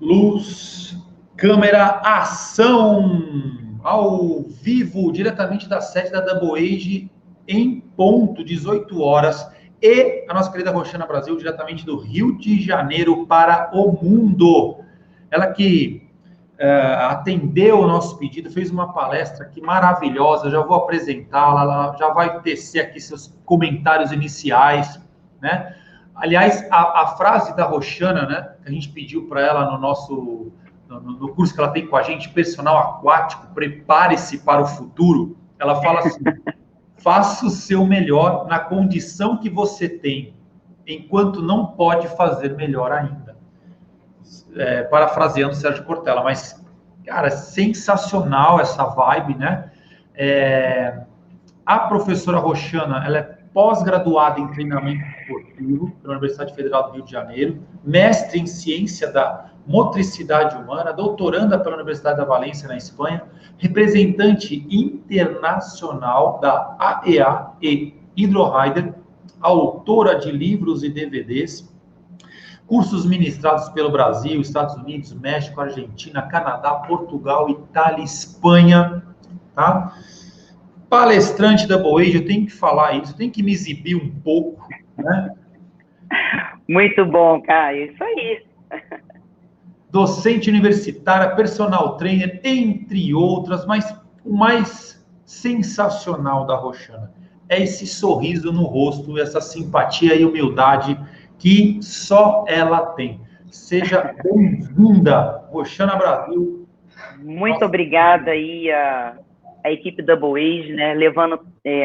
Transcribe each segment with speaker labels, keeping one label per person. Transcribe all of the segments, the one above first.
Speaker 1: Luz, câmera, ação! Ao vivo, diretamente da sede da Double Age, em ponto, 18 horas. E a nossa querida Roxana Brasil, diretamente do Rio de Janeiro para o mundo. Ela que atendeu o nosso pedido, fez uma palestra aqui maravilhosa. Já vou apresentá-la, ela já vai tecer aqui seus comentários iniciais, né? Aliás, a frase da Roxana, né, que a gente pediu para ela no nosso no curso que ela tem com a gente, personal aquático, prepare-se para o futuro. Ela fala assim: faça o seu melhor na condição que você tem, enquanto não pode fazer melhor ainda. Parafraseando Sérgio Cortella, mas, cara, sensacional essa vibe, né? A professora Roxana, ela é pós-graduada em treinamento esportivo pela Universidade Federal do Rio de Janeiro, mestre em ciência da motricidade humana, doutoranda pela Universidade da Valência, na Espanha, representante internacional da AEA e Hydro-Rider, autora de livros e DVDs, cursos ministrados pelo Brasil, Estados Unidos, México, Argentina, Canadá, Portugal, Itália, Espanha, tá? Palestrante da Double Age, eu tenho que falar isso, eu tenho que me exibir um pouco, né?
Speaker 2: Muito bom, Caio, isso aí.
Speaker 1: Docente universitária, personal trainer, entre outras, mas o mais sensacional da Roxana é esse sorriso no rosto, essa simpatia e humildade que só ela tem. Seja bem-vinda, Roxana Brasil.
Speaker 2: Muito obrigada aí a equipe Double Age, né, levando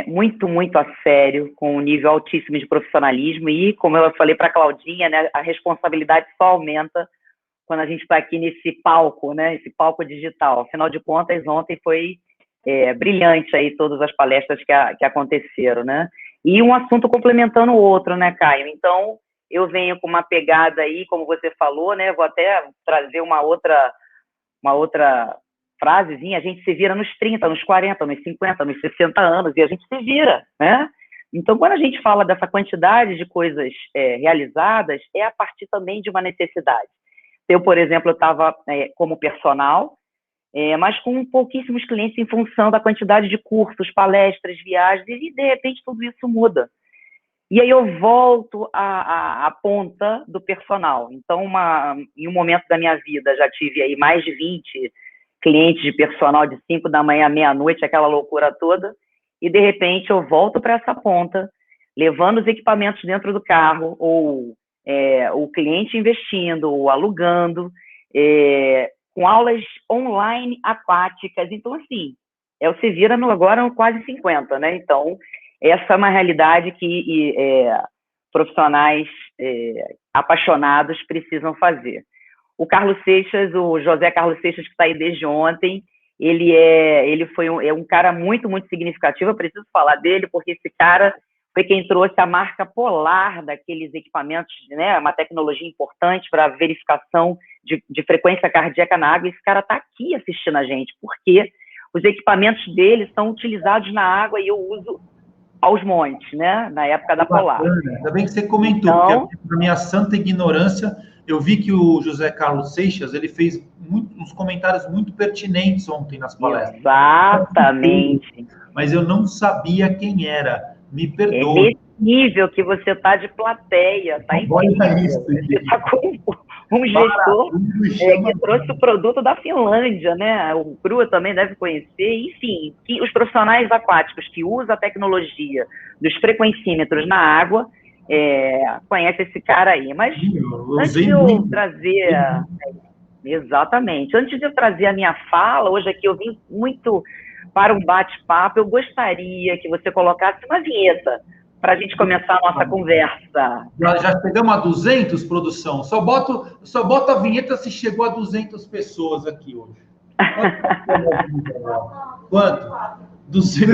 Speaker 2: muito a sério, com um nível altíssimo de profissionalismo e, como eu falei para a Claudinha, né, a responsabilidade só aumenta quando a gente está aqui nesse palco, né, esse palco digital. Afinal de contas, ontem foi brilhante aí todas as palestras que aconteceram, né? E um assunto complementando o outro, né, Caio? Então, eu venho com uma pegada aí, como você falou, né? Vou até trazer uma outra frasezinha: a gente se vira nos 30, nos 40, nos 50, nos 60 anos, e a gente se vira, né? Então, quando a gente fala dessa quantidade de coisas realizadas, é a partir também de uma necessidade. Eu, por exemplo, eu estava como personal, mas com pouquíssimos clientes em função da quantidade de cursos, palestras, viagens, e de repente tudo isso muda. E aí eu volto à ponta do personal. Então, em um momento da minha vida, já tive aí mais de 20 clientes de personal de 5 da manhã à meia-noite, aquela loucura toda, e de repente eu volto para essa ponta, levando os equipamentos dentro do carro, ou o cliente investindo, ou alugando, com aulas online aquáticas. Então, assim, o se vira agora no quase 50, né? Então, essa é uma realidade que profissionais apaixonados precisam fazer. O Carlos Seixas, o José Carlos Seixas, que está aí desde ontem, ele foi um cara muito significativo. Eu preciso falar dele, porque esse cara foi quem trouxe a marca Polar daqueles equipamentos, né, uma tecnologia importante para verificação de frequência cardíaca na água. Esse cara está aqui assistindo a gente, porque os equipamentos dele são utilizados na água e eu uso aos montes, né, na época da Polar.
Speaker 1: Ainda bem que você comentou, então, porque na minha santa ignorância, eu vi que o José Carlos Seixas, ele fez uns comentários muito pertinentes ontem nas palestras.
Speaker 2: Exatamente.
Speaker 1: Mas eu não sabia quem era. Me perdoe.
Speaker 2: É nesse nível que você está de plateia, está incrível. Você está com um gestor que trouxe o produto da Finlândia, né? O Crua também deve conhecer. Enfim, os profissionais aquáticos que usam a tecnologia dos frequencímetros na água conhecem esse cara aí. Mas antes de eu trazer... Exatamente. Antes de eu trazer a minha fala, hoje aqui eu vim muito para um bate-papo, eu gostaria que você colocasse uma vinheta para a gente começar a nossa conversa.
Speaker 1: Já chegamos a 200, produção? Só bota a vinheta se chegou a 200 pessoas aqui hoje. Quanto?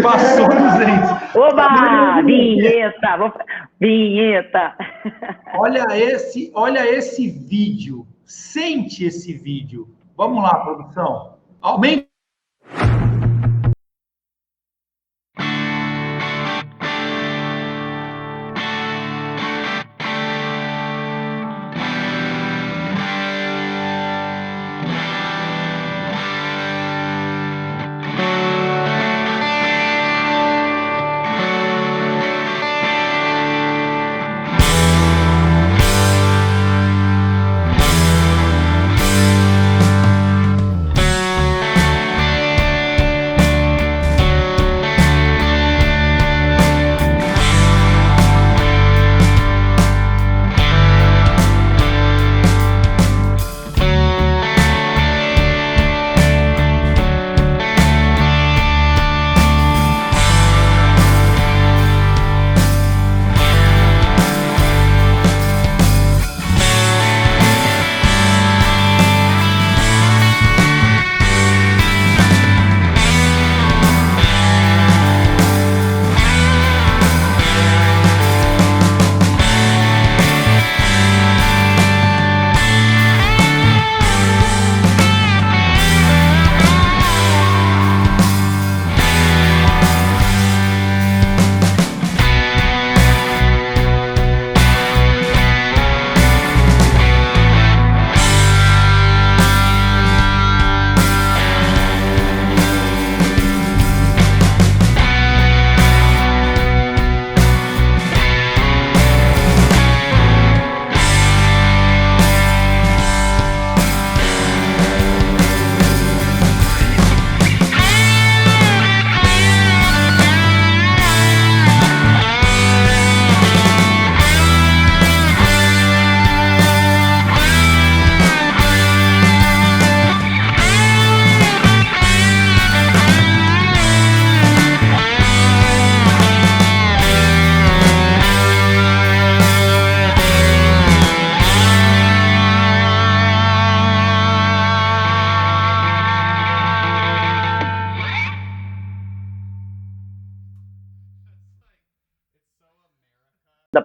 Speaker 1: Passou 200.
Speaker 2: Oba! Vinheta! Vinheta!
Speaker 1: Olha esse vídeo. Sente esse vídeo. Vamos lá, produção. Aumenta.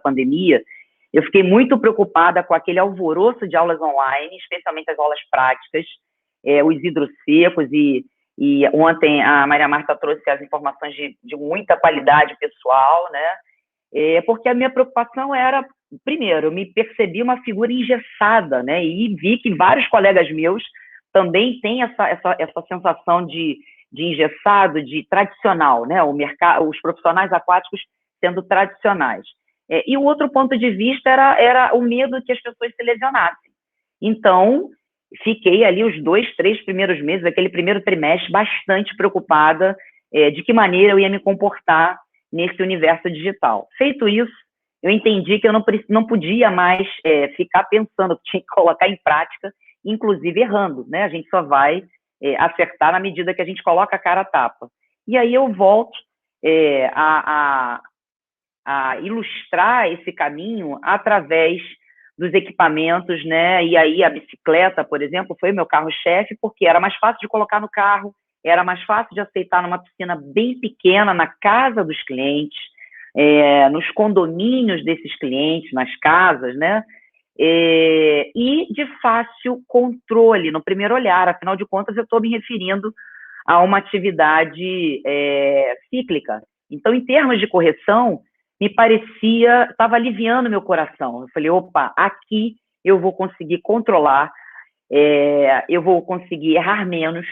Speaker 2: pandemia, eu fiquei muito preocupada com aquele alvoroço de aulas online, especialmente as aulas práticas, os hidrossecos, e ontem a Maria Marta trouxe as informações de muita qualidade pessoal, né? Porque a minha preocupação era, primeiro, eu me percebi uma figura engessada, né? E vi que vários colegas meus também têm essa sensação de engessado, de tradicional, né? Os profissionais aquáticos sendo tradicionais. E o outro ponto de vista era o medo que as pessoas se lesionassem. Então, fiquei ali os 2, 3 primeiros meses, aquele primeiro trimestre, bastante preocupada de que maneira eu ia me comportar nesse universo digital. Feito isso, eu entendi que eu não podia mais ficar pensando, que tinha que colocar em prática, inclusive errando, né? A gente só vai acertar na medida que a gente coloca a cara a tapa. E aí eu volto a ilustrar esse caminho através dos equipamentos, né? E aí a bicicleta, por exemplo, foi o meu carro-chefe, porque era mais fácil de colocar no carro, era mais fácil de aceitar numa piscina bem pequena, na casa dos clientes, nos condomínios desses clientes, nas casas, né? E de fácil controle no primeiro olhar. Afinal de contas, eu estou me referindo a uma atividade cíclica. Então, em termos de correção, me parecia, estava aliviando meu coração. Eu falei, opa, aqui eu vou conseguir controlar, eu vou conseguir errar menos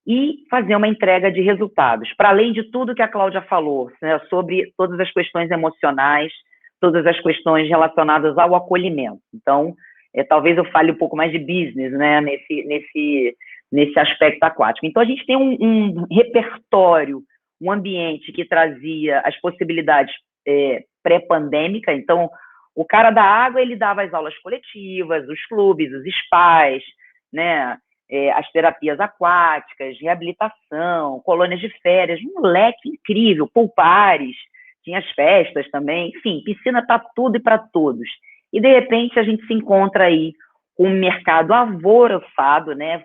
Speaker 2: e fazer uma entrega de resultados. Para além de tudo que a Cláudia falou, né, sobre todas as questões emocionais, todas as questões relacionadas ao acolhimento. Então, talvez eu fale um pouco mais de business, né, nesse aspecto aquático. Então, a gente tem um repertório, um ambiente que trazia as possibilidades pré-pandêmica. Então, o cara da água, ele dava as aulas coletivas, os clubes, os spas, né, as terapias aquáticas, reabilitação, colônias de férias, um leque incrível, poolpares, tinha as festas também, enfim, piscina para tudo e para todos. E, de repente, a gente se encontra aí com um mercado alvoroçado, né,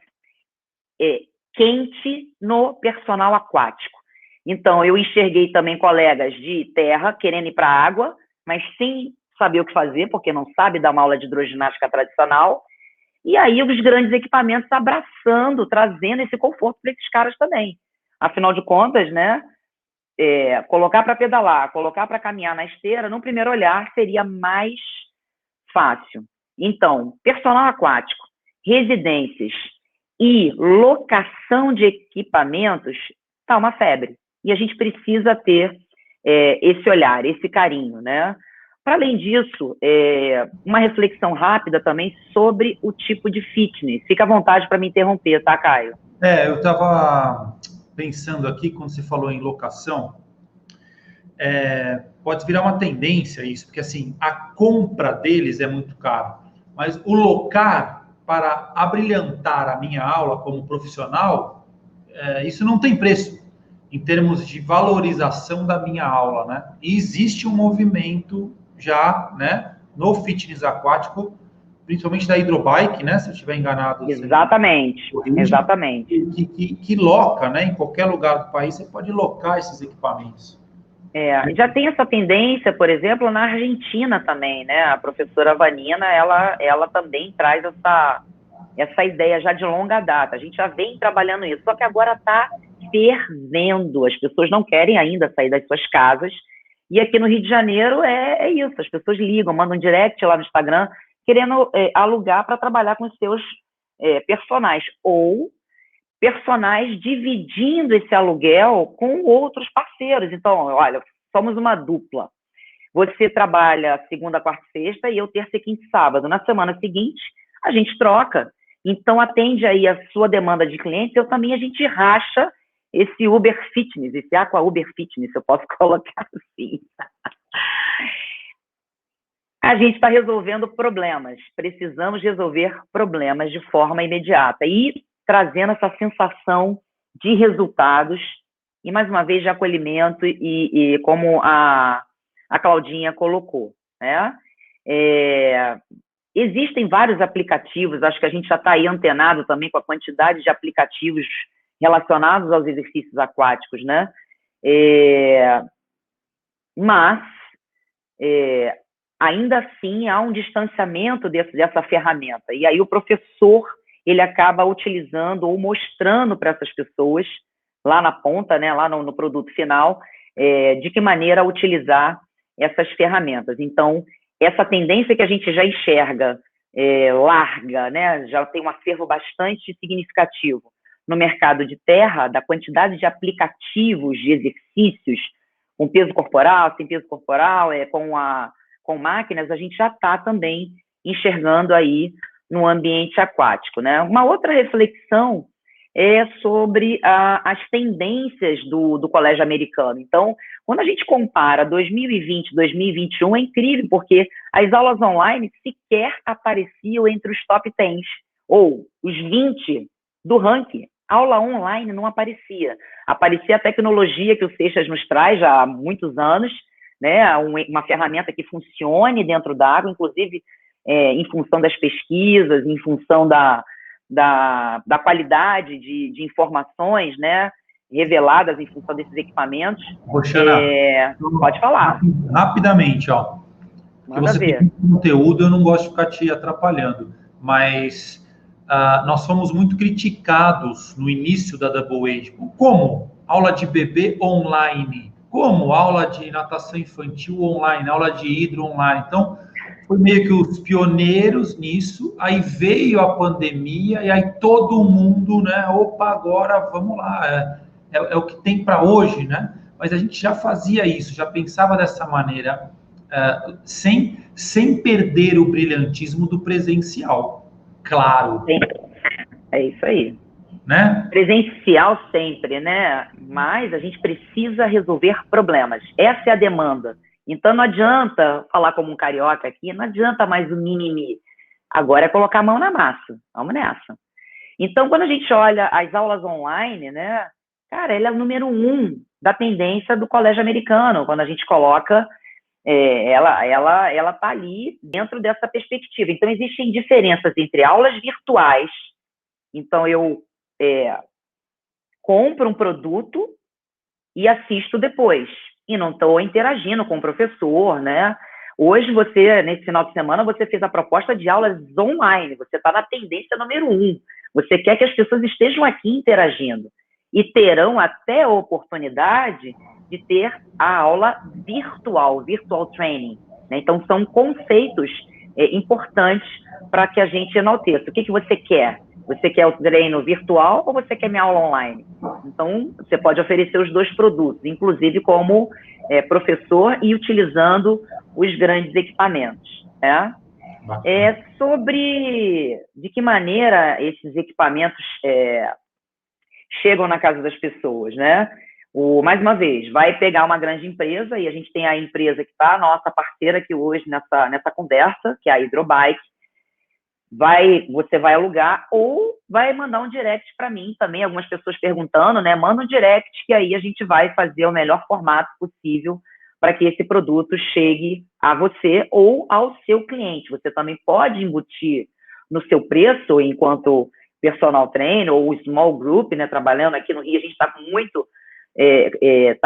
Speaker 2: quente no personal aquático. Então, eu enxerguei também colegas de terra querendo ir para a água, mas sem saber o que fazer, porque não sabe dar uma aula de hidroginástica tradicional. E aí, os grandes equipamentos abraçando, trazendo esse conforto para esses caras também. Afinal de contas, né, colocar para pedalar, colocar para caminhar na esteira, no primeiro olhar, seria mais fácil. Então, personal aquático, residências e locação de equipamentos, está uma febre. E a gente precisa ter esse olhar, esse carinho, né? Para além disso, uma reflexão rápida também sobre o tipo de fitness. Fica à vontade para me interromper, tá, Caio?
Speaker 1: Eu estava pensando aqui, quando você falou em locação, pode virar uma tendência isso, porque assim, a compra deles é muito cara, mas o locar para abrilhantar a minha aula como profissional, isso não tem preço em termos de valorização da minha aula, né? E existe um movimento já, né, no fitness aquático, principalmente da hidrobike, né? Se eu estiver enganado.
Speaker 2: Exatamente, exatamente.
Speaker 1: Que loca, né? Em qualquer lugar do país você pode locar esses equipamentos.
Speaker 2: Já tem essa tendência, por exemplo, na Argentina também, né? A professora Vanina, ela também traz essa ideia já de longa data. A gente já vem trabalhando isso, só que agora está fervendo. As pessoas não querem ainda sair das suas casas. E aqui no Rio de Janeiro é isso. As pessoas ligam, mandam um direct lá no Instagram, querendo alugar para trabalhar com os seus personagens. Ou personagens dividindo esse aluguel com outros parceiros. Então, olha, somos uma dupla. Você trabalha segunda, quarta e sexta e eu terça, quinta e sábado. Na semana seguinte, a gente troca. Então, atende aí a sua demanda de clientes. Eu também, a gente racha esse Uber Fitness, esse Aqua Uber Fitness, eu posso colocar assim. A gente está resolvendo problemas. Precisamos resolver problemas de forma imediata. E trazendo essa sensação de resultados e, mais uma vez, de acolhimento e como a Claudinha colocou, né? Existem vários aplicativos, acho que a gente já está aí antenado também com a quantidade de aplicativos relacionados aos exercícios aquáticos, né? Mas ainda assim há um distanciamento dessa ferramenta. E aí o professor, ele acaba utilizando ou mostrando para essas pessoas, lá na ponta, né, lá no produto final, de que maneira utilizar essas ferramentas. Então, essa tendência que a gente já enxerga larga, né, já tem um acervo bastante significativo no mercado de terra, da quantidade de aplicativos de exercícios com peso corporal, sem peso corporal, com máquinas, a gente já está também enxergando aí no ambiente aquático, né? Uma outra reflexão é sobre as tendências do colégio americano. Então, quando a gente compara 2020 e 2021, é incrível, porque as aulas online sequer apareciam entre os top 10, ou os 20 do ranking. Aula online não aparecia. Aparecia a tecnologia que o Seixas nos traz já há muitos anos, né? Uma ferramenta que funcione dentro da água, inclusive em função das pesquisas, em função da qualidade de informações, né, reveladas em função desses equipamentos.
Speaker 1: Roxana,
Speaker 2: Pode falar.
Speaker 1: rapidamente, ó. Porque
Speaker 2: Manda
Speaker 1: você tem
Speaker 2: ver.
Speaker 1: muito conteúdo, eu não gosto de ficar te atrapalhando, mas nós fomos muito criticados no início da Double Age. Como? Aula de bebê online. Como? Aula de natação infantil online, aula de hidro online. Então, foi meio que os pioneiros nisso, aí veio a pandemia, e aí todo mundo, né? Opa, agora vamos lá, é o que tem para hoje, né? Mas a gente já fazia isso, já pensava dessa maneira, sem perder o brilhantismo do presencial, claro.
Speaker 2: Sim, é isso aí.
Speaker 1: Né?
Speaker 2: Presencial sempre, né? Mas a gente precisa resolver problemas. Essa é a demanda. Então não adianta falar como um carioca aqui, não adianta mais o mimimi. Agora é colocar a mão na massa. Vamos nessa. Então, quando a gente olha as aulas online, né? Cara, ela é o número 1 da tendência do colégio americano. Quando a gente coloca, ela está ali dentro dessa perspectiva. Então, existem diferenças entre aulas virtuais. Então, eu compro um produto e assisto depois. E não estou interagindo com o professor, né? Hoje, nesse final de semana, você fez a proposta de aulas online. Você está na tendência número 1. Você quer que as pessoas estejam aqui interagindo. E terão até a oportunidade de ter a aula virtual training, né? Então, são conceitos importantes para que a gente enalteça. O que você quer? Você quer o treino virtual ou você quer minha aula online? Então, você pode oferecer os dois produtos, inclusive como professor e utilizando os grandes equipamentos. Né? Sobre de que maneira esses equipamentos chegam na casa das pessoas, né? Mais uma vez, vai pegar uma grande empresa, e a gente tem a empresa que está, nossa parceira aqui hoje nessa conversa, que é a Hydrobike. Você vai alugar ou vai mandar um direct para mim também, algumas pessoas perguntando, né? Manda um direct que aí a gente vai fazer o melhor formato possível para que esse produto chegue a você ou ao seu cliente. Você também pode embutir no seu preço, enquanto personal trainer ou small group, né? Trabalhando aqui no Rio, a gente está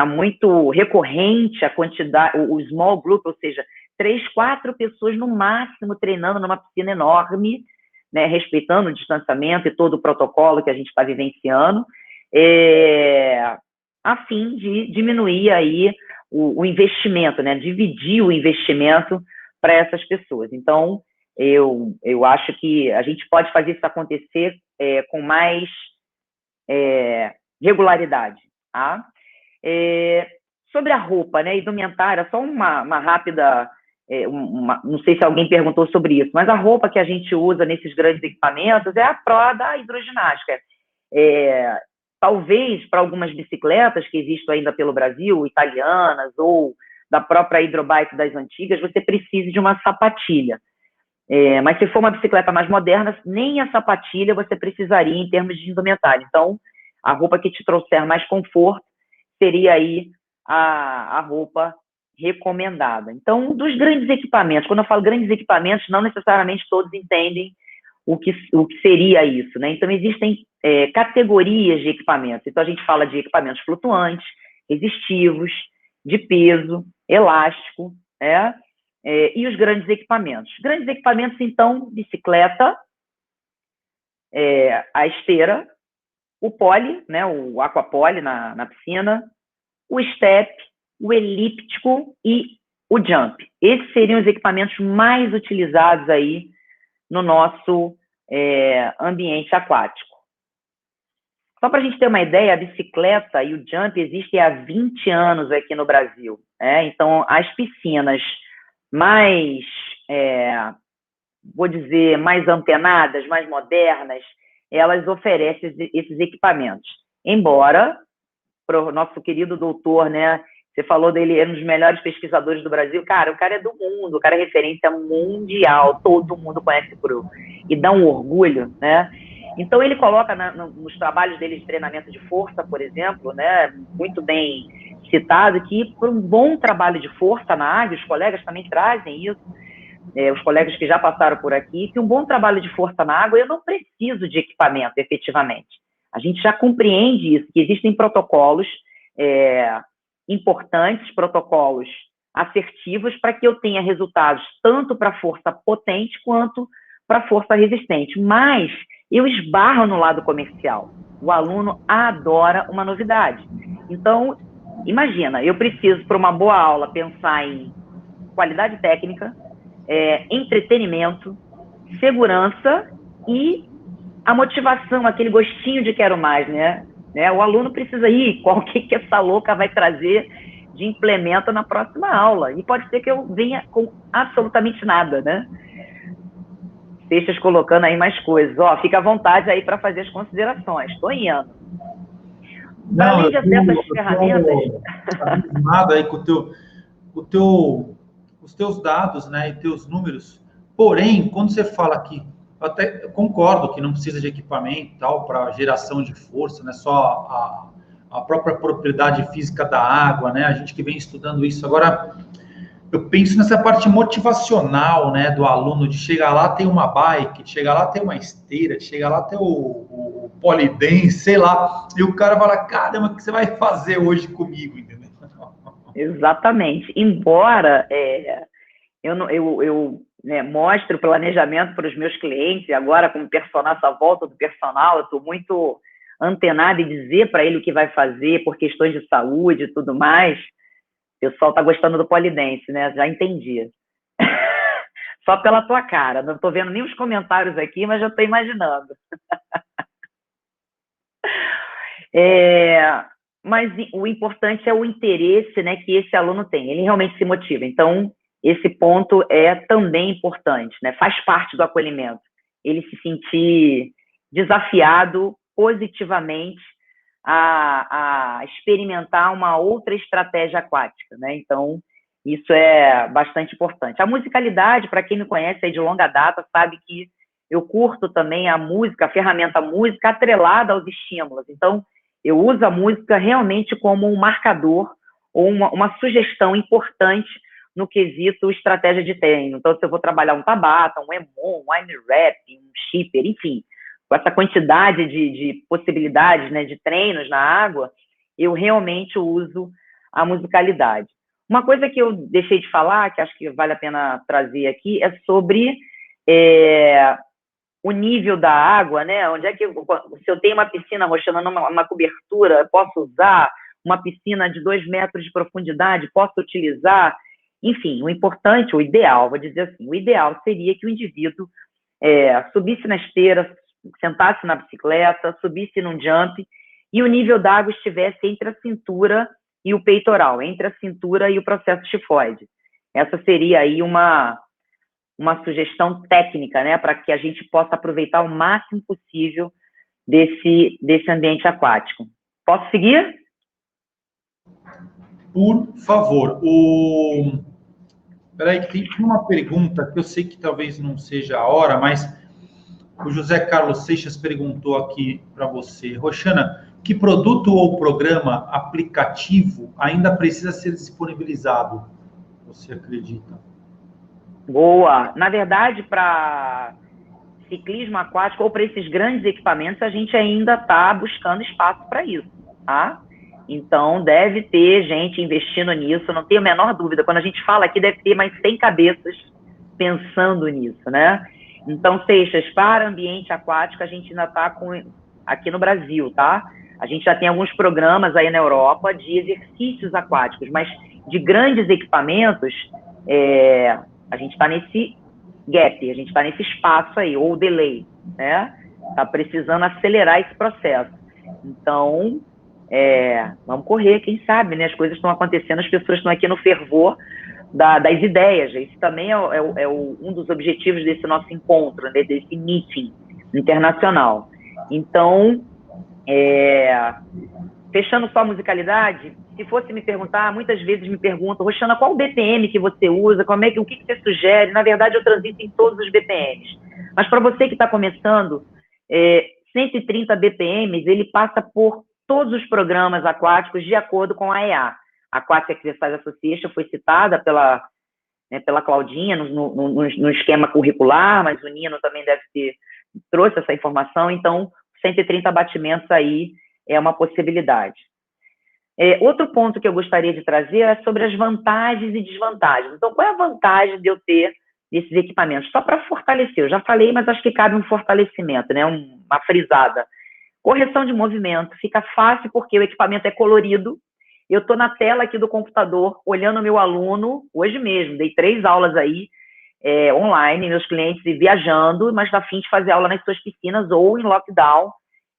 Speaker 2: muito recorrente a quantidade, o small group, ou seja, 3, 4 pessoas no máximo treinando numa piscina enorme, né, respeitando o distanciamento e todo o protocolo que a gente está vivenciando, a fim de diminuir aí o investimento, né, dividir o investimento para essas pessoas. Então, eu acho que a gente pode fazer isso acontecer com mais regularidade. Tá? Sobre a roupa, né, indumentária, só uma rápida... não sei se alguém perguntou sobre isso, mas a roupa que a gente usa nesses grandes equipamentos é a pró da hidroginástica. Talvez para algumas bicicletas que existem ainda pelo Brasil, italianas ou da própria hidrobike das antigas, você precise de uma sapatilha. Mas se for uma bicicleta mais moderna, nem a sapatilha você precisaria em termos de indumentária. Então, a roupa que te trouxer mais conforto seria aí a roupa recomendada. Então, dos grandes equipamentos, quando eu falo grandes equipamentos, não necessariamente todos entendem o que seria isso, né? Então, existem categorias de equipamentos. Então, a gente fala de equipamentos flutuantes, resistivos, de peso, elástico, E os grandes equipamentos. Grandes equipamentos, então, bicicleta, a esteira, o poly, né, o aquapoly na piscina, o step, o elíptico e o jump. Esses seriam os equipamentos mais utilizados aí no nosso ambiente aquático. Só para a gente ter uma ideia, a bicicleta e o jump existem há 20 anos aqui no Brasil. Então, as piscinas mais, vou dizer, mais antenadas, mais modernas, elas oferecem esses equipamentos. Embora, para o nosso querido doutor, né, você falou dele, é um dos melhores pesquisadores do Brasil, cara, o cara é do mundo, o cara é referência mundial, todo mundo conhece e dá um orgulho, né? Então, ele coloca nos trabalhos dele de treinamento de força, por exemplo, né, muito bem citado, que por um bom trabalho de força na água, os colegas também trazem isso, os colegas que já passaram por aqui, que um bom trabalho de força na água, eu não preciso de equipamento, efetivamente. A gente já compreende isso, que existem protocolos importantes, protocolos assertivos, para que eu tenha resultados tanto para força potente quanto para força resistente. Mas eu esbarro no lado comercial. O aluno adora uma novidade. Então, imagina, eu preciso, para uma boa aula, pensar em qualidade técnica, entretenimento, segurança e a motivação, aquele gostinho de quero mais, né? O aluno precisa ir, qual que essa louca vai trazer de implemento na próxima aula? E pode ser que eu venha com absolutamente nada, né? Seixas colocando aí mais coisas. Fica à vontade aí para fazer as considerações. Estou indo.
Speaker 1: Para além dessas ferramentas... Nada aí com os teus dados, né, e teus números. Porém, quando você fala aqui, eu concordo que não precisa de equipamento tal para geração de força, né, só a própria propriedade física da água, né, a gente que vem estudando isso. Agora, eu penso nessa parte motivacional, né, do aluno, de chegar lá, tem uma bike, de chegar lá, tem uma esteira, de chegar lá, tem o polydance, sei lá, e o cara fala, caramba, o que você vai fazer hoje comigo, entendeu?
Speaker 2: Exatamente. Embora eu mostre o planejamento para os meus clientes, agora como personal, essa volta do personal, eu estou muito antenada em dizer para ele o que vai fazer por questões de saúde e tudo mais. O pessoal está gostando do polidense, né? Já entendi. Só pela tua cara. Não estou vendo nem os comentários aqui, mas já estou imaginando. Mas o importante é o interesse, né, que esse aluno tem. Ele realmente se motiva. Então, esse ponto é também importante, né? Faz parte do acolhimento. Ele se sentir desafiado positivamente a experimentar uma outra estratégia aquática, né? Então, isso é bastante importante. A musicalidade, para quem me conhece aí de longa data, sabe que eu curto também a música, a ferramenta música atrelada aos estímulos. Então, eu uso a música realmente como um marcador ou uma sugestão importante no quesito estratégia de treino. Então, se eu vou trabalhar um Tabata, um Emon, um IMRAP, um Shipper, enfim, com essa quantidade de possibilidades, né, de treinos na água, eu realmente uso a musicalidade. Uma coisa que eu deixei de falar, que acho que vale a pena trazer aqui, é sobre o nível da água, né? Onde é que, se eu tenho uma piscina rochando uma cobertura, eu posso usar uma piscina de 2 metros de profundidade, posso utilizar? Enfim, o importante, o ideal, vou dizer assim, o ideal seria que o indivíduo subisse na esteira, sentasse na bicicleta, subisse num jump e o nível da água estivesse entre a cintura e o peitoral, entre a cintura e o processo tifoide. Essa seria aí uma sugestão técnica, né, para que a gente possa aproveitar o máximo possível desse ambiente aquático. Posso seguir?
Speaker 1: Por favor. Peraí, tem uma pergunta que eu sei que talvez não seja a hora, mas o José Carlos Seixas perguntou aqui para você. Roxana, que produto ou programa aplicativo ainda precisa ser disponibilizado? Você acredita?
Speaker 2: Boa! Na verdade, para ciclismo aquático ou para esses grandes equipamentos, a gente ainda está buscando espaço para isso, tá? Então, deve ter gente investindo nisso, não tenho a menor dúvida. Quando a gente fala aqui, deve ter mais 100 cabeças pensando nisso, né? Então, cestas para ambiente aquático, a gente ainda está com aqui no Brasil, tá? A gente já tem alguns programas aí na Europa de exercícios aquáticos, mas de grandes equipamentos, a gente está nesse gap, a gente está nesse espaço aí, ou delay, né? Está precisando acelerar esse processo. Então, vamos correr, quem sabe, né? As coisas estão acontecendo, as pessoas estão aqui no fervor das ideias. Isso também é um dos objetivos desse nosso encontro, né? Desse meeting internacional. Então, fechando só a musicalidade, se fosse me perguntar, muitas vezes me perguntam, Roxana, qual o BPM que você usa, o que você sugere? Na verdade, eu transito em todos os BPMs. Mas para você que está começando, 130 BPMs, ele passa por todos os programas aquáticos de acordo com a EA. A Aquatic Exercise Association foi citada pela Claudinha no esquema curricular, mas o Nino também trouxe essa informação, então 130 batimentos aí é uma possibilidade. Outro ponto que eu gostaria de trazer é sobre as vantagens e desvantagens. Então, qual é a vantagem de eu ter esses equipamentos? Só para fortalecer, eu já falei, mas acho que cabe um fortalecimento, né? Uma frisada. Correção de movimento, fica fácil porque o equipamento é colorido. Eu estou na tela aqui do computador, olhando o meu aluno, hoje mesmo, dei 3 aulas aí, online, meus clientes viajando, mas está a fim de fazer aula nas suas piscinas ou em lockdown,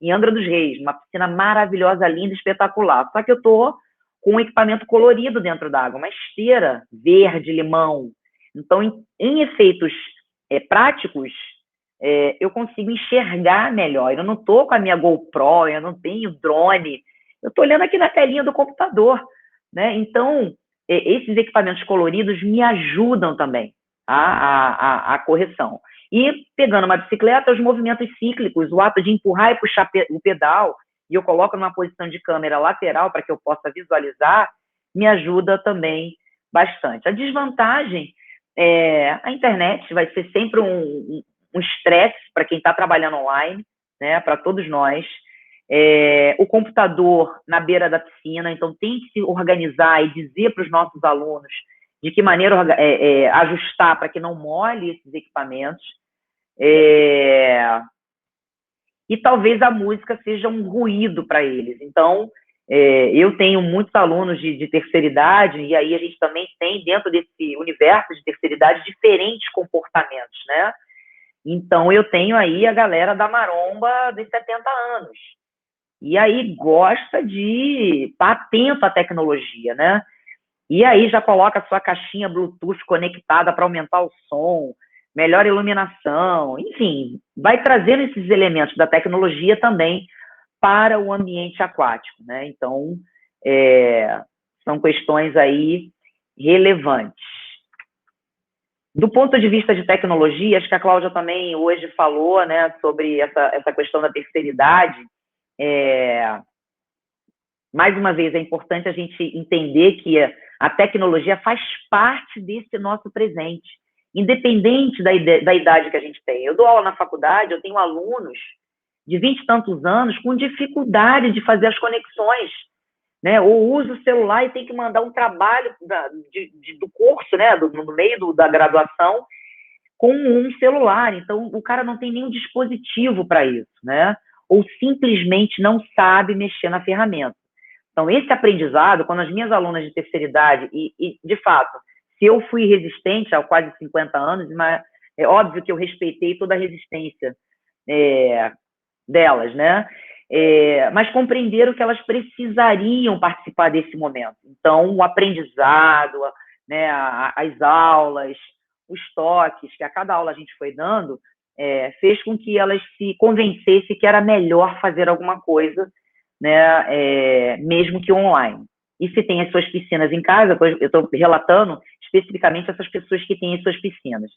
Speaker 2: em Angra dos Reis, uma piscina maravilhosa, linda, espetacular. Só que eu estou com um equipamento colorido dentro d'água, uma esteira verde, limão. Então, em efeitos práticos, eu consigo enxergar melhor. Eu não estou com a minha GoPro, eu não tenho drone, eu estou olhando aqui na telinha do computador, né? Então, esses equipamentos coloridos me ajudam também a correção. E pegando uma bicicleta, os movimentos cíclicos, o ato de empurrar e puxar o pedal, e eu coloco numa posição de câmera lateral para que eu possa visualizar, me ajuda também bastante. A desvantagem a internet vai ser sempre um estresse para quem está trabalhando online, né, para todos nós. O computador na beira da piscina, então tem que se organizar e dizer para os nossos alunos de que maneira ajustar para que não molhe esses equipamentos. E talvez a música seja um ruído para eles. Então, eu tenho muitos alunos de terceira idade, e aí a gente também tem, dentro desse universo de terceira idade, diferentes comportamentos, né? Então, eu tenho aí a galera da maromba dos 70 anos. E aí gosta de estar atento à tecnologia, né? E aí já coloca a sua caixinha Bluetooth conectada para aumentar o som, melhor iluminação, enfim, vai trazendo esses elementos da tecnologia também para o ambiente aquático, né? Então, são questões aí relevantes. Do ponto de vista de tecnologia, acho que a Cláudia também hoje falou, né, sobre essa questão da terceira idade. Mais uma vez, é importante a gente entender que a tecnologia faz parte desse nosso presente, independente da idade que a gente tem. Eu dou aula na faculdade, eu tenho alunos de 20 e tantos anos com dificuldade de fazer as conexões, né? Ou usa o celular e tem que mandar um trabalho do curso, né? No meio da graduação, com um celular. Então, o cara não tem nenhum dispositivo para isso, né? Ou simplesmente não sabe mexer na ferramenta. Então, esse aprendizado, quando as minhas alunas de terceira idade, e de fato, se eu fui resistente há quase 50 anos, mas é óbvio que eu respeitei toda a resistência delas, né? Mas compreenderam que elas precisariam participar desse momento. Então, o aprendizado, né, as aulas, os toques que a cada aula a gente foi dando, fez com que elas se convencessem que era melhor fazer alguma coisa, né, mesmo que online. E se tem as suas piscinas em casa, eu estou relatando especificamente essas pessoas que têm as suas piscinas.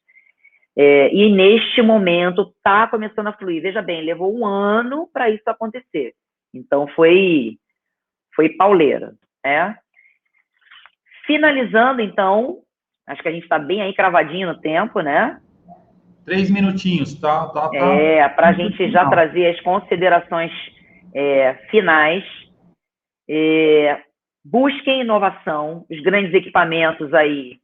Speaker 2: E neste momento está começando a fluir. Veja bem, levou 1 ano para isso acontecer. Então, foi pauleira, né? Finalizando, então, acho que a gente está bem aí cravadinho no tempo, né?
Speaker 1: 3 minutinhos, tá?
Speaker 2: Para a gente já trazer as considerações finais. Busquem inovação, os grandes equipamentos aí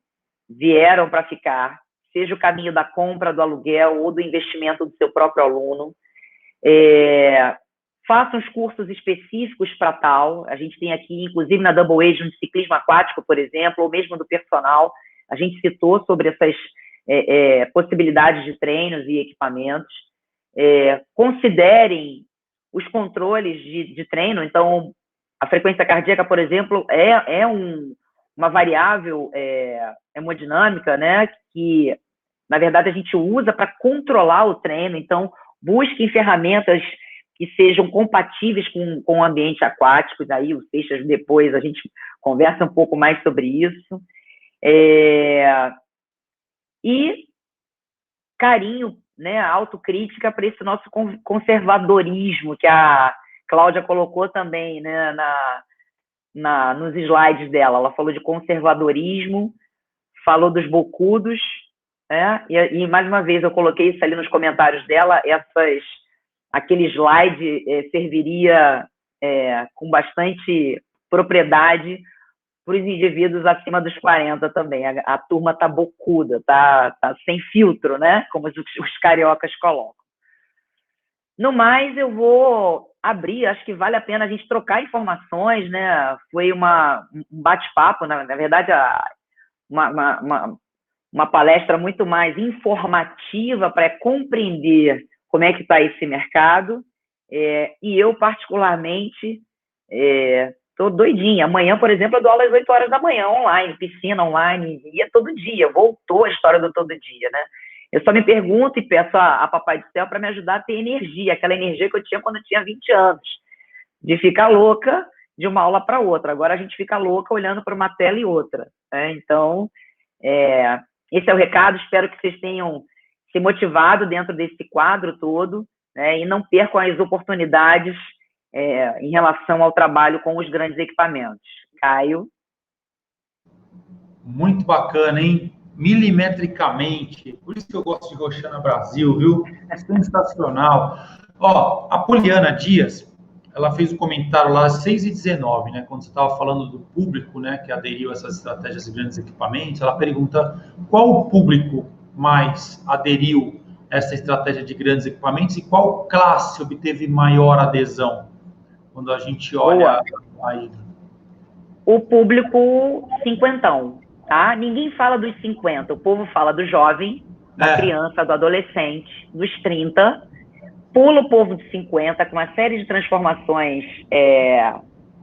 Speaker 2: vieram para ficar, seja o caminho da compra, do aluguel ou do investimento do seu próprio aluno. Façam os cursos específicos para tal. A gente tem aqui, inclusive na Double Age, de ciclismo aquático, por exemplo, ou mesmo do personal, a gente citou sobre essas possibilidades de treinos e equipamentos. Considerem os controles de treino. Então, a frequência cardíaca, por exemplo, uma variável hemodinâmica, né, que, na verdade, a gente usa para controlar o treino. Então, busquem ferramentas que sejam compatíveis com o ambiente aquático. Daí, o Seixas, depois, a gente conversa um pouco mais sobre isso. E carinho, né, autocrítica para esse nosso conservadorismo, que a Cláudia colocou também, né, nos slides dela. Ela falou de conservadorismo, falou dos bocudos, né? E mais uma vez eu coloquei isso ali nos comentários dela. Aquele slide serviria com bastante propriedade para os indivíduos acima dos 40 também. A turma está bocuda, tá sem filtro, né? Como os cariocas colocam. No mais, eu vou abrir, acho que vale a pena a gente trocar informações, né? Foi um bate-papo, na verdade, uma palestra muito mais informativa para compreender como é que está esse mercado. E eu, particularmente, estou doidinha. Amanhã, por exemplo, eu dou aula às 8 horas da manhã, online, piscina online, ia todo dia. Voltou a história do todo dia, né? Eu só me pergunto e peço a Papai do Céu para me ajudar a ter energia, aquela energia que eu tinha quando eu tinha 20 anos, de ficar louca de uma aula para outra. Agora a gente fica louca olhando para uma tela e outra, né? Então, esse é o recado. Espero que vocês tenham se motivado dentro desse quadro todo, né? E não percam as oportunidades em relação ao trabalho com os grandes equipamentos. Caio?
Speaker 1: Muito bacana, hein? Milimetricamente. Por isso que eu gosto de Roxana Brasil, viu? Sensacional. Ó, a Poliana Dias, ela fez um comentário lá às 6h19, né? Quando você estava falando do público, né? Que aderiu a essas estratégias de grandes equipamentos. Ela pergunta qual o público mais aderiu a essa estratégia de grandes equipamentos e qual classe obteve maior adesão quando a gente olha aí.
Speaker 2: O público cinquentão, tá? Ninguém fala dos 50, o povo fala do jovem, da criança, do adolescente, dos 30, pula o povo de 50 com uma série de transformações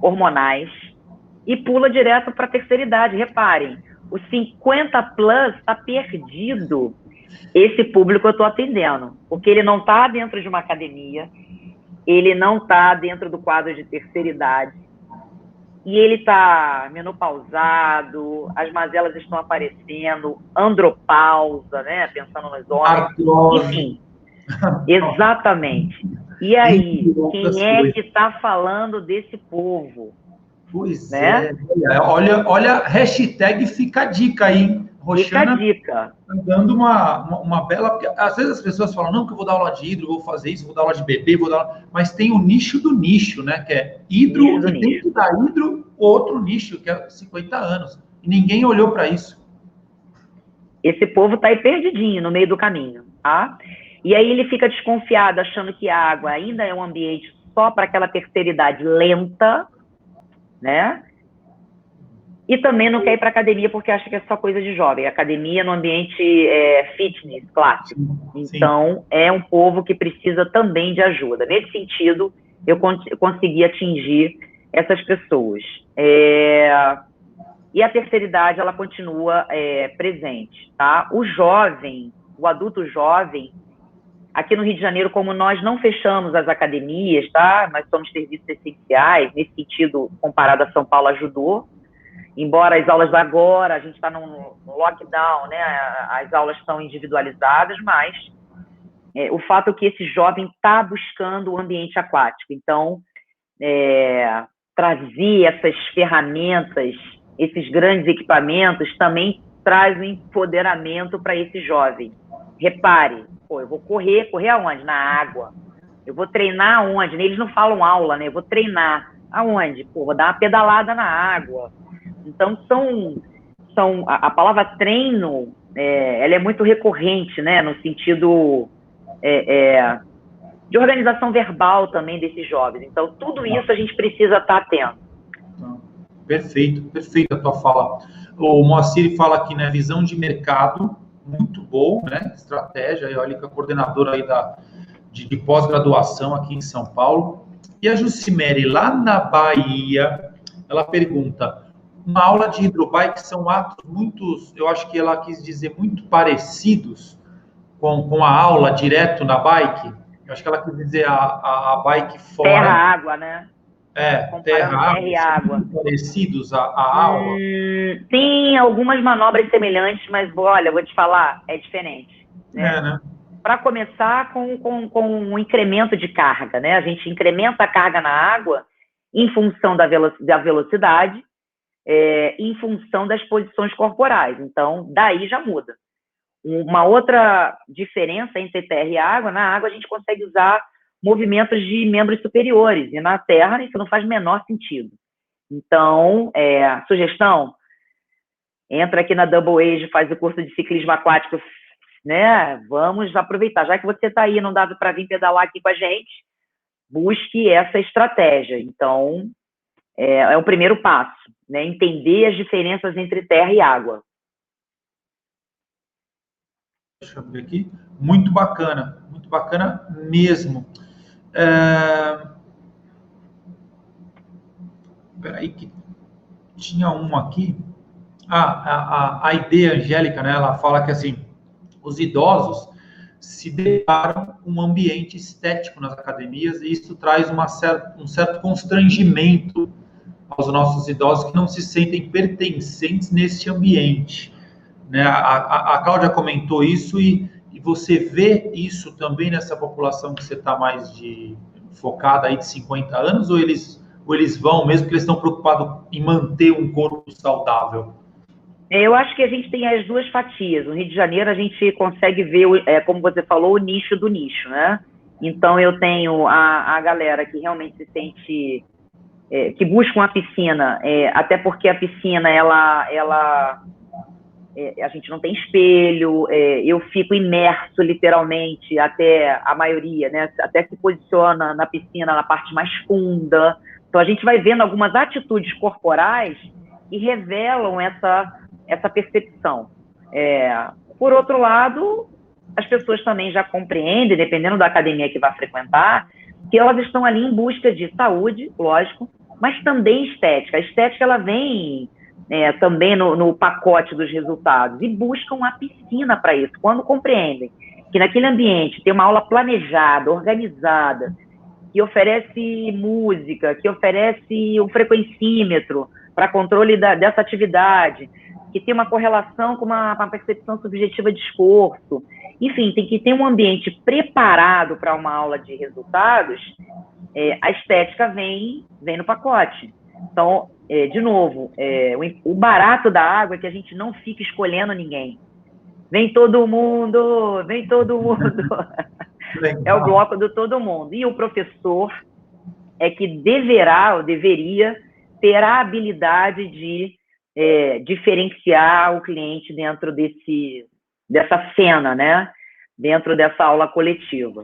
Speaker 2: hormonais e pula direto para a terceira idade. Reparem, o 50 plus está perdido. Esse público eu estou atendendo, porque ele não está dentro de uma academia, ele não está dentro do quadro de terceira idade, e ele está menopausado, as mazelas estão aparecendo, andropausa, né? Pensando nos homens. Enfim, exatamente. E aí, quem é que está falando desse povo?
Speaker 1: Pois né? Olha, hashtag fica a dica aí, hein?
Speaker 2: Roxana, fica a dica.
Speaker 1: Dando uma bela... Porque às vezes as pessoas falam, não, que eu vou dar aula de hidro, vou fazer isso, vou dar aula de bebê, vou dar aula... Mas tem o nicho do nicho, né? Que é hidro, e dentro da hidro, outro nicho, que é 50 anos. E ninguém olhou para isso.
Speaker 2: Esse povo está aí perdidinho no meio do caminho, tá? E aí ele fica desconfiado, achando que a água ainda é um ambiente só para aquela terceira idade lenta, né? E também não quer ir para academia porque acha que é só coisa de jovem. Academia no ambiente fitness clássico. Então, é um povo que precisa também de ajuda. Nesse sentido, eu consegui atingir essas pessoas. E a terceira idade, ela continua presente, tá? O jovem, o adulto jovem, aqui no Rio de Janeiro, como nós não fechamos as academias, tá? Nós somos serviços essenciais, nesse sentido, comparado a São Paulo, ajudou. Embora as aulas agora, a gente está no lockdown, né? As aulas estão individualizadas, mas o fato é que esse jovem está buscando o ambiente aquático. Então, trazer essas ferramentas, esses grandes equipamentos, também traz um empoderamento para esse jovem. Repare, eu vou correr aonde? Na água. Eu vou treinar aonde? Eles não falam aula, né? Eu vou treinar. Aonde? Pô, vou dar uma pedalada na água. Então, a palavra treino, ela é muito recorrente, né? No sentido de organização verbal também desses jovens. Então, tudo isso a gente precisa estar atento.
Speaker 1: Perfeito, perfeita a tua fala. O Moacir fala aqui, né, visão de mercado, muito bom, né, estratégia, e olha que a coordenadora aí de pós-graduação aqui em São Paulo. E a Jucimere, lá na Bahia, ela pergunta, uma aula de hidrobike são atos muitos, eu acho que ela quis dizer, muito parecidos com a aula direto na bike. Eu acho que ela quis dizer a bike fora.
Speaker 2: Terra-água, né?
Speaker 1: Terra
Speaker 2: e água.
Speaker 1: Parecidos à aula?
Speaker 2: Tem algumas manobras semelhantes, mas, olha, vou te falar, é diferente. Né? Para começar com um incremento de carga, né? A gente incrementa a carga na água em função da velocidade, em função das posições corporais. Então, daí já muda. Uma outra diferença entre terra e água, na água a gente consegue usar movimentos de membros superiores, e na terra isso não faz o menor sentido. Então, sugestão, entra aqui na Double Age, faz o curso de ciclismo aquático, né? Vamos aproveitar, já que você está aí, não dá para vir pedalar aqui com a gente, busque essa estratégia. Então, é o primeiro passo, né? Entender as diferenças entre terra e água.
Speaker 1: Deixa eu ver aqui. Muito bacana mesmo. Peraí que tinha um aqui. A ideia Angélica, né? Ela fala que assim, os idosos se deparam com um ambiente estético nas academias e isso traz um certo constrangimento aos nossos idosos que não se sentem pertencentes nesse ambiente. Né? A Cláudia comentou isso e você vê isso também nessa população que você está mais focada aí de 50 anos ou eles vão, mesmo que eles estão preocupados em manter um corpo saudável?
Speaker 2: Eu acho que a gente tem as duas fatias. No Rio de Janeiro, a gente consegue ver, como você falou, o nicho do nicho, né? Então, eu tenho a galera que realmente se sente, que busca uma piscina, até porque a piscina, a gente não tem espelho, eu fico imerso, literalmente, até a maioria, né? Até se posiciona na piscina, na parte mais funda. Então, a gente vai vendo algumas atitudes corporais que revelam essa percepção. Por outro lado, as pessoas também já compreendem, dependendo da academia que vai frequentar, que elas estão ali em busca de saúde, lógico, mas também estética. A estética, ela vem também no pacote dos resultados e buscam a piscina para isso, quando compreendem que naquele ambiente tem uma aula planejada, organizada, que oferece música, que oferece um frequencímetro para controle dessa atividade, que tem uma correlação com uma percepção subjetiva de esforço. Enfim, tem que ter um ambiente preparado para uma aula de resultados. A estética vem no pacote. Então, de novo, o barato da água é que a gente não fica escolhendo ninguém. Vem todo mundo, vem todo mundo. É o bloco do todo mundo. E o professor é que deveria ter a habilidade de diferenciar o cliente dentro dessa cena, né? Dentro dessa aula coletiva.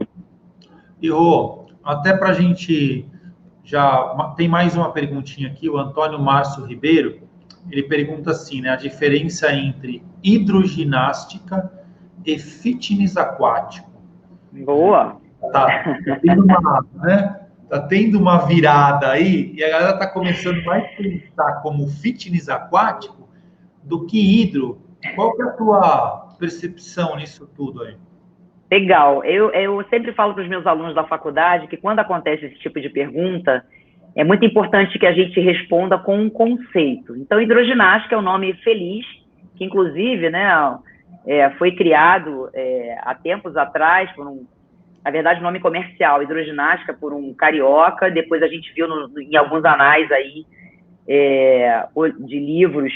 Speaker 1: E, até para a gente já... Tem mais uma perguntinha aqui, o Antônio Márcio Ribeiro, ele pergunta assim, né? A diferença entre hidroginástica e fitness aquático.
Speaker 2: Boa!
Speaker 1: Tá tendo uma virada aí e a galera está começando mais a pensar como fitness aquático do que hidro. Qual que é a tua percepção nisso tudo aí?
Speaker 2: Legal. Eu sempre falo para os meus alunos da faculdade que quando acontece esse tipo de pergunta, é muito importante que a gente responda com um conceito. Então, hidroginástica é um nome feliz, que inclusive, né, foi criado há tempos atrás na verdade, nome comercial, hidroginástica, por um carioca. Depois a gente viu em alguns anais aí de livros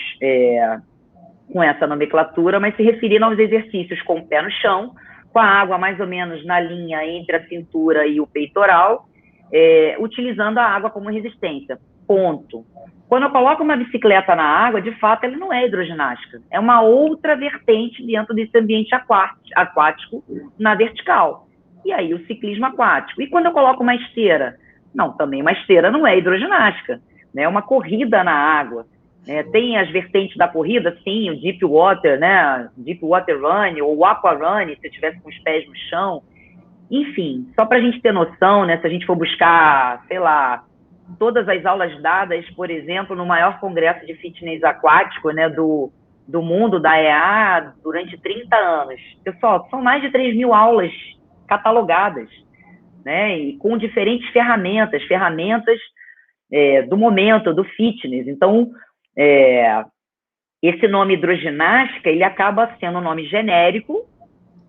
Speaker 2: com essa nomenclatura, mas se referindo aos exercícios com o pé no chão, com a água mais ou menos na linha entre a cintura e o peitoral, utilizando a água como resistência. Ponto. Quando eu coloco uma bicicleta na água, de fato, ela não é hidroginástica. É uma outra vertente dentro desse ambiente aquático na vertical. E aí, o ciclismo aquático. E quando eu coloco uma esteira? Não, também uma esteira não é hidroginástica. Né? É uma corrida na água. Tem as vertentes da corrida, sim, o deep water, né? Deep water run, ou aqua run, se eu tivesse com os pés no chão. Enfim, só para a gente ter noção, né? Se a gente for buscar, sei lá, todas as aulas dadas, por exemplo, no maior congresso de fitness aquático, né, do mundo, da EA, durante 30 anos. Pessoal, são mais de 3.000 aulas catalogadas, né, e com diferentes ferramentas do momento, do fitness. Então, esse nome hidroginástica, ele acaba sendo um nome genérico,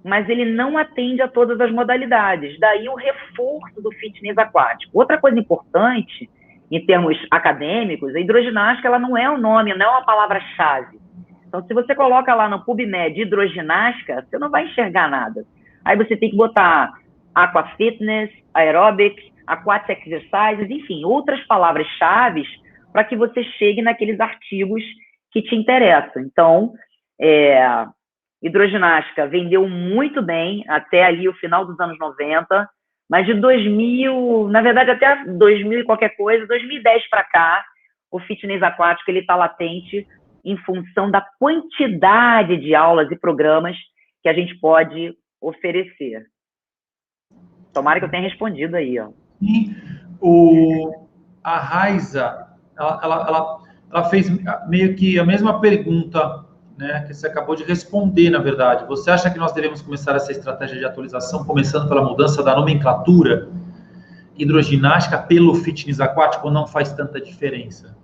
Speaker 2: mas ele não atende a todas as modalidades. Daí o reforço do fitness aquático. Outra coisa importante, em termos acadêmicos, a hidroginástica ela não é um nome, não é uma palavra-chave. Então, se você coloca lá no PubMed hidroginástica, você não vai enxergar nada. Aí você tem que botar aqua fitness, aerobics, aquatic exercises, enfim, outras palavras-chave para que você chegue naqueles artigos que te interessam. Então, hidroginástica vendeu muito bem até ali o final dos anos 90, mas de 2000, na verdade até 2000 e qualquer coisa, 2010 para cá, o fitness aquático ele está latente em função da quantidade de aulas e programas que a gente pode oferecer. Tomara que eu tenha respondido aí, ó.
Speaker 1: E a Raiza, ela fez meio que a mesma pergunta, né, que você acabou de responder, na verdade. Você acha que nós devemos começar essa estratégia de atualização, começando pela mudança da nomenclatura hidroginástica pelo fitness aquático, ou não faz tanta diferença?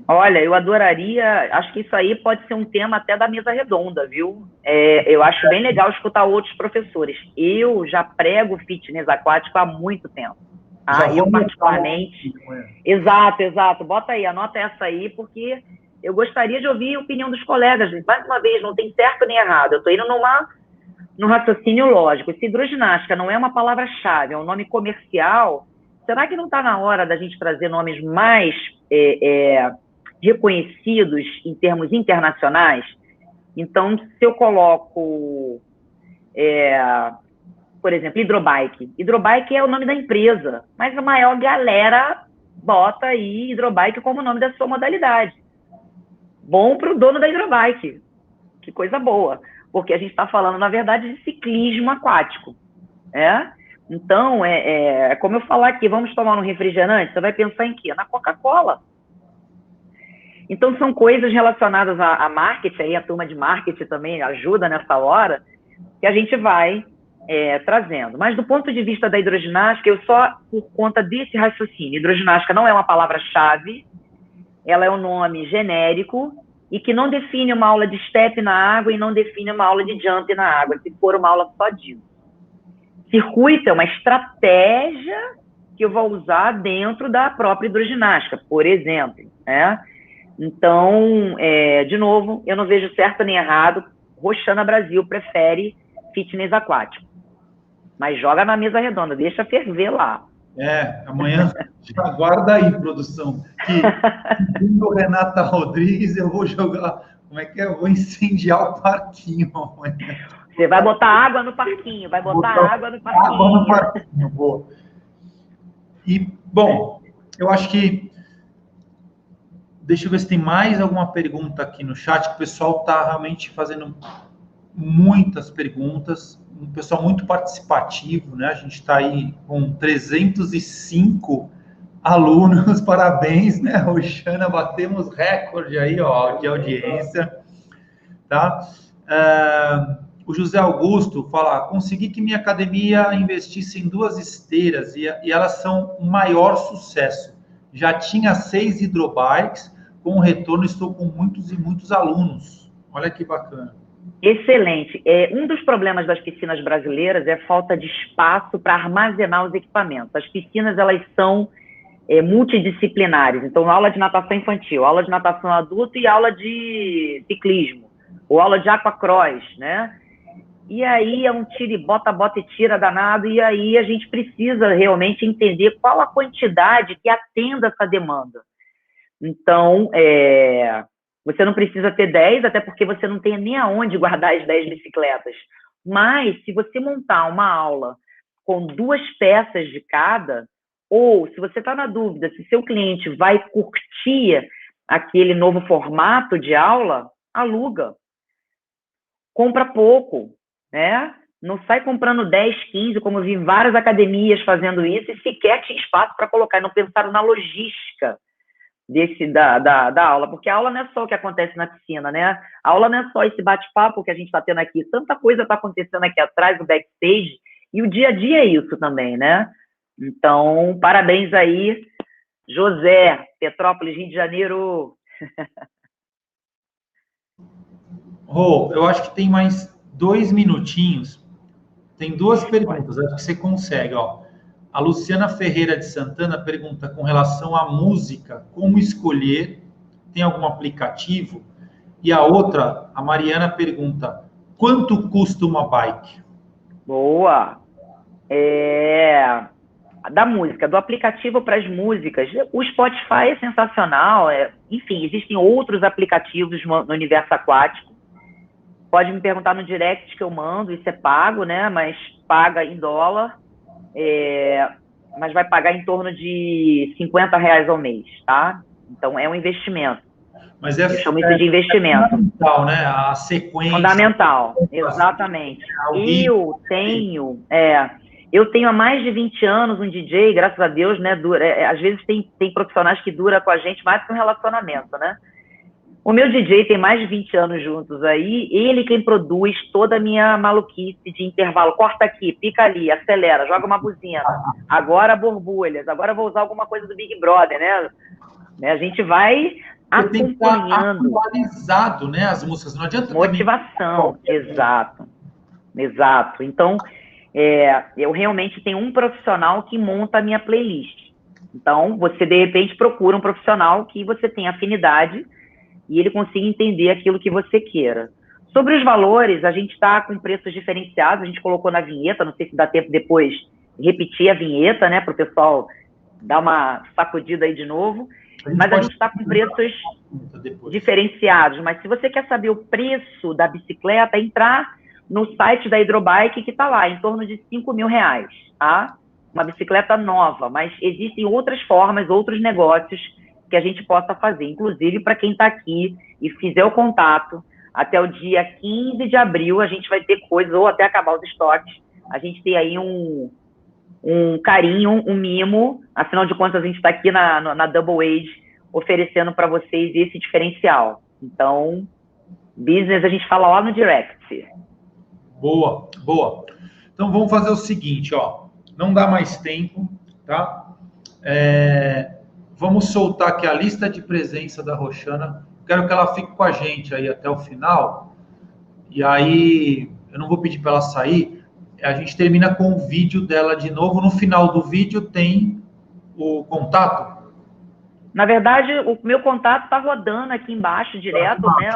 Speaker 2: Olha, eu adoraria, acho que isso aí pode ser um tema até da mesa redonda, viu? Eu acho bem legal escutar outros professores. Eu já prego fitness aquático há muito tempo. Eu particularmente... Exato. Bota aí, anota essa aí, porque eu gostaria de ouvir a opinião dos colegas. Mais uma vez, não tem certo nem errado. Eu estou indo num raciocínio lógico. Se hidroginástica não é uma palavra-chave, é um nome comercial, será que não está na hora da gente trazer nomes mais reconhecidos em termos internacionais? Então, se eu coloco, por exemplo, hidrobike. Hidrobike é o nome da empresa, mas a maior galera bota aí hidrobike como nome da sua modalidade. Bom para o dono da hidrobike. Que coisa boa. Porque a gente está falando, na verdade, de ciclismo aquático. Então, como eu falar aqui, vamos tomar um refrigerante, você vai pensar em quê? Na Coca-Cola. Então, são coisas relacionadas a marketing, aí a turma de marketing também ajuda nessa hora, que a gente vai trazendo. Mas, do ponto de vista da hidroginástica, eu só, por conta desse raciocínio, hidroginástica não é uma palavra-chave, ela é um nome genérico e que não define uma aula de step na água e não define uma aula de jump na água, se for uma aula só disso. Circuito é uma estratégia que eu vou usar dentro da própria hidroginástica, por exemplo, né? Então, de novo, eu não vejo certo nem errado. Roxana Brasil prefere fitness aquático. Mas joga na mesa redonda, deixa ferver lá.
Speaker 1: Amanhã já aguarda aí, produção. Que, segundo Renata Rodrigues, eu vou jogar... Como é que é? Eu vou incendiar o parquinho amanhã.
Speaker 2: Você vai botar água no parquinho, água no parquinho.
Speaker 1: Vou. E, bom, eu acho que... Deixa eu ver se tem mais alguma pergunta aqui no chat, que o pessoal está realmente fazendo muitas perguntas, um pessoal muito participativo, né? A gente está aí com 305 alunos, parabéns, né, Roxana? Batemos recorde aí, ó, de audiência, tá? O José Augusto fala, consegui que minha academia investisse em 2 esteiras e elas são um maior sucesso. Já tinha 6 hidrobikes, com o retorno estou com muitos e muitos alunos. Olha que bacana.
Speaker 2: Excelente. Um dos problemas das piscinas brasileiras é a falta de espaço para armazenar os equipamentos. As piscinas, elas são multidisciplinares. Então, aula de natação infantil, aula de natação adulto e aula de ciclismo, ou aula de aquacross, né? E aí é um tira e bota, bota e tira danado, e aí a gente precisa realmente entender qual a quantidade que atenda essa demanda. Então, você não precisa ter 10, até porque você não tem nem aonde guardar as 10 bicicletas. Mas, se você montar uma aula com 2 peças de cada, ou se você está na dúvida se seu cliente vai curtir aquele novo formato de aula, aluga. Compra pouco, né? Não sai comprando 10, 15, como eu vi várias academias fazendo isso, e sequer tinha espaço para colocar, e não pensaram na logística da aula, porque a aula não é só o que acontece na piscina, né? A aula não é só esse bate-papo que a gente está tendo aqui, tanta coisa está acontecendo aqui atrás, do backstage, e o dia a dia é isso também, né? Então, parabéns aí, José, Petrópolis, Rio de Janeiro.
Speaker 1: Rô, eu acho que tem mais 2 minutinhos. Tem 2 perguntas, acho que você consegue, ó. A Luciana Ferreira de Santana pergunta com relação à música, como escolher? Tem algum aplicativo? E a outra, a Mariana pergunta, quanto custa uma bike?
Speaker 2: Boa! Da música, do aplicativo para as músicas. O Spotify é sensacional, enfim, existem outros aplicativos no universo aquático. Pode me perguntar no direct que eu mando, isso é pago, né? Mas paga em dólar, mas vai pagar em torno de R$ 50 ao mês, tá? Então é um investimento.
Speaker 1: Mas
Speaker 2: eu chamo isso de investimento.
Speaker 1: Fundamental, né? A sequência.
Speaker 2: Fundamental, exatamente. Eu tenho há mais de 20 anos um DJ, graças a Deus, né? Às vezes tem profissionais que duram com a gente mais que um relacionamento, né? O meu DJ tem mais de 20 anos juntos aí, ele quem produz toda a minha maluquice de intervalo. Corta aqui, pica ali, acelera, joga uma buzina. Agora borbulhas, agora vou usar alguma coisa do Big Brother, né? A gente vai acompanhando.
Speaker 1: Tem que estar atualizado, né? As músicas, não adianta.
Speaker 2: Motivação, exato. Então, eu realmente tenho um profissional que monta a minha playlist. Então, você, de repente, procura um profissional que você tem afinidade e ele consiga entender aquilo que você queira. Sobre os valores, a gente está com preços diferenciados, a gente colocou na vinheta, não sei se dá tempo depois repetir a vinheta, né, para o pessoal dar uma sacudida aí de novo, mas a gente está com preços diferenciados. Mas se você quer saber o preço da bicicleta, entrar no site da Hidrobike, que está lá, em torno de R$5.000, tá? Uma bicicleta nova, mas existem outras formas, outros negócios que a gente possa fazer, inclusive para quem está aqui e fizer o contato, até o dia 15 de abril a gente vai ter coisas, ou até acabar os estoques, a gente tem aí um carinho, um mimo, afinal de contas a gente está aqui na Double Age oferecendo para vocês esse diferencial. Então, business a gente fala lá no direct.
Speaker 1: Boa. Então vamos fazer o seguinte, ó, não dá mais tempo, tá? Vamos soltar aqui a lista de presença da Roxana. Quero que ela fique com a gente aí até o final. E aí, eu não vou pedir para ela sair. A gente termina com o vídeo dela de novo. No final do vídeo tem o contato.
Speaker 2: Na verdade, o meu contato está rodando aqui embaixo direto, né?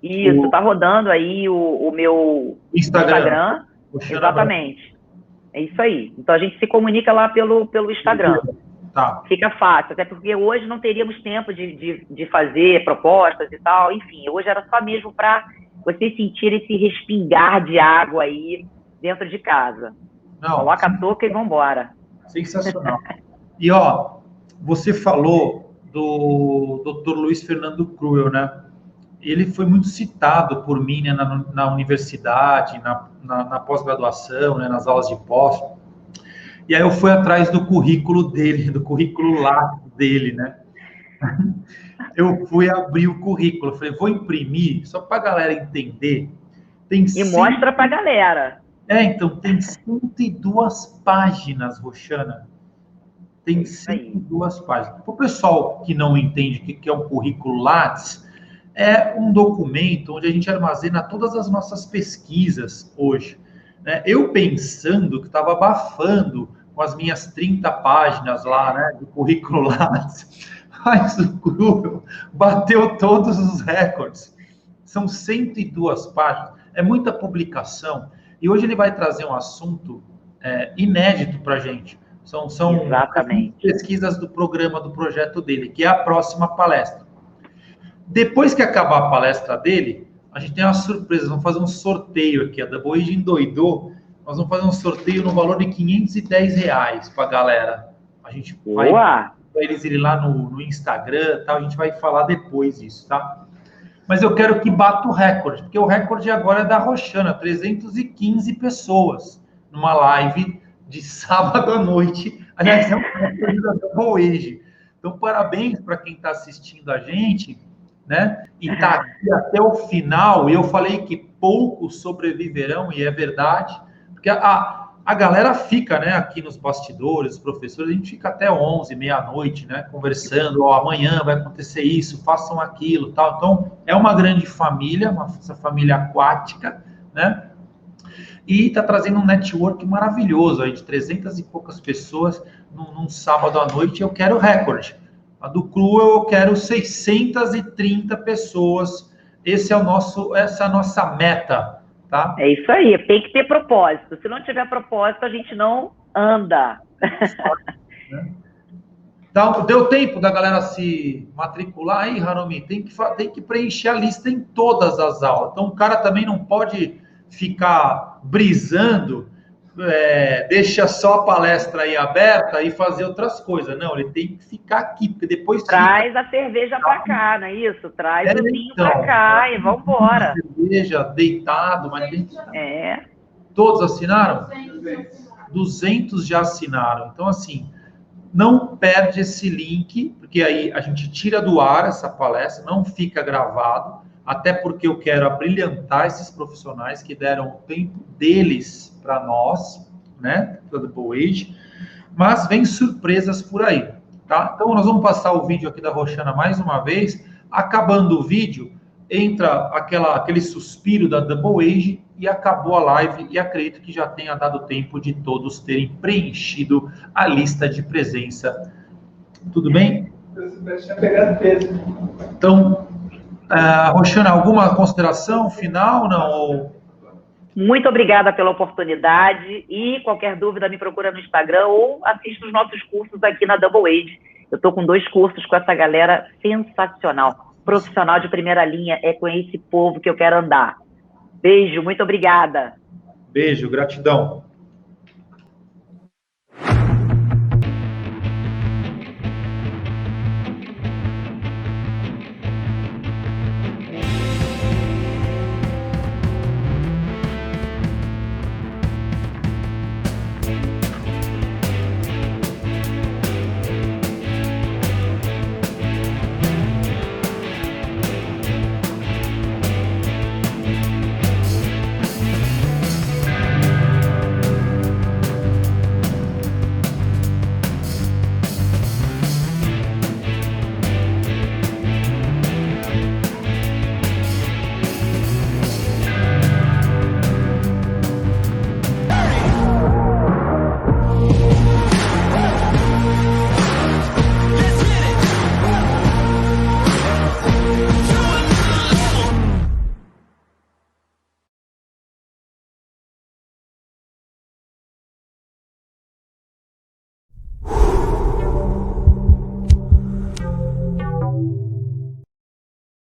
Speaker 2: Isso, está rodando aí o meu Instagram. Exatamente. É isso aí. Então a gente se comunica lá pelo Instagram.
Speaker 1: Tá.
Speaker 2: Fica fácil, até porque hoje não teríamos tempo de fazer propostas e tal. Enfim, hoje era só mesmo para vocês sentirem esse respingar de água aí dentro de casa. Coloca a touca e vambora.
Speaker 1: Sensacional. E, ó, você falou do Dr. Luiz Fernando Cruel, né? Ele foi muito citado por mim, né, na universidade, na pós-graduação, né, nas aulas de pós. E aí eu fui atrás do currículo dele, do currículo lá dele, né? Eu fui abrir o currículo, falei, vou imprimir, só para a galera entender.
Speaker 2: Mostra para a galera.
Speaker 1: Então, tem 102 páginas, Roxana. Tem 102 páginas. Para o pessoal que não entende o que é um currículo Lattes, é um documento onde a gente armazena todas as nossas pesquisas hoje. Né? Eu pensando que estava abafando com as minhas 30 páginas lá, né, do currículo Lattes, mas o Cruel bateu todos os recordes. São 102 páginas. é muita publicação. E hoje ele vai trazer um assunto inédito para a gente. São pesquisas do programa, do projeto dele, que é a próxima palestra. Depois que acabar a palestra dele, a gente tem uma surpresa, vamos fazer um sorteio aqui. A Double Age endoidou, nós vamos fazer um sorteio no valor de R$510 para a galera. A gente vai para eles irem lá no Instagram, tá? A gente vai falar depois isso, tá? Mas eu quero que bata o recorde, porque o recorde agora é da Roxana, 315 pessoas numa live de sábado à noite. Aliás, é um recorde da Double Age. Então, parabéns para quem está assistindo a gente, né? E está aqui até o final. E eu falei que poucos sobreviverão, e é verdade, porque a galera fica, né, aqui nos bastidores, os professores, a gente fica até 11, meia-noite, né, conversando, amanhã vai acontecer isso, façam aquilo, tal. Então, é uma grande família, essa família aquática, né, e está trazendo um network maravilhoso aí, de 300 e poucas pessoas num sábado à noite. Eu quero recorde. A do Cru eu quero 630 pessoas. Essa é a nossa meta. Tá?
Speaker 2: É isso aí, tem que ter propósito. Se não tiver propósito, a gente não anda.
Speaker 1: Então, deu tempo da galera se matricular aí, Harumi? Tem que preencher a lista em todas as aulas. Então, o cara também não pode ficar brisando, deixa só a palestra aí aberta e fazer outras coisas. Não, ele tem que ficar aqui, porque depois...
Speaker 2: Traz a cerveja para cá, não é isso? Traz o vinho para cá e vamos embora.
Speaker 1: Cerveja, deitado, mas... Todos assinaram? 200 já assinaram. Então, assim, não perde esse link, porque aí a gente tira do ar essa palestra, não fica gravado, até porque eu quero abrilhantar esses profissionais que deram o tempo deles para nós, né, da Double Age, mas vem surpresas por aí, tá? Então, nós vamos passar o vídeo aqui da Roxana mais uma vez. Acabando o vídeo, entra aquele suspiro da Double Age e acabou a live, e acredito que já tenha dado tempo de todos terem preenchido a lista de presença. Tudo bem?
Speaker 3: Eu tinha pegado peso.
Speaker 1: Então, Roxana, alguma consideração final? Não?
Speaker 2: Muito obrigada pela oportunidade, e qualquer dúvida me procura no Instagram ou assista os nossos cursos aqui na Double Age. Eu estou com 2 cursos com essa galera sensacional. Profissional de primeira linha, é com esse povo que eu quero andar. Beijo, muito obrigada.
Speaker 1: Beijo, gratidão.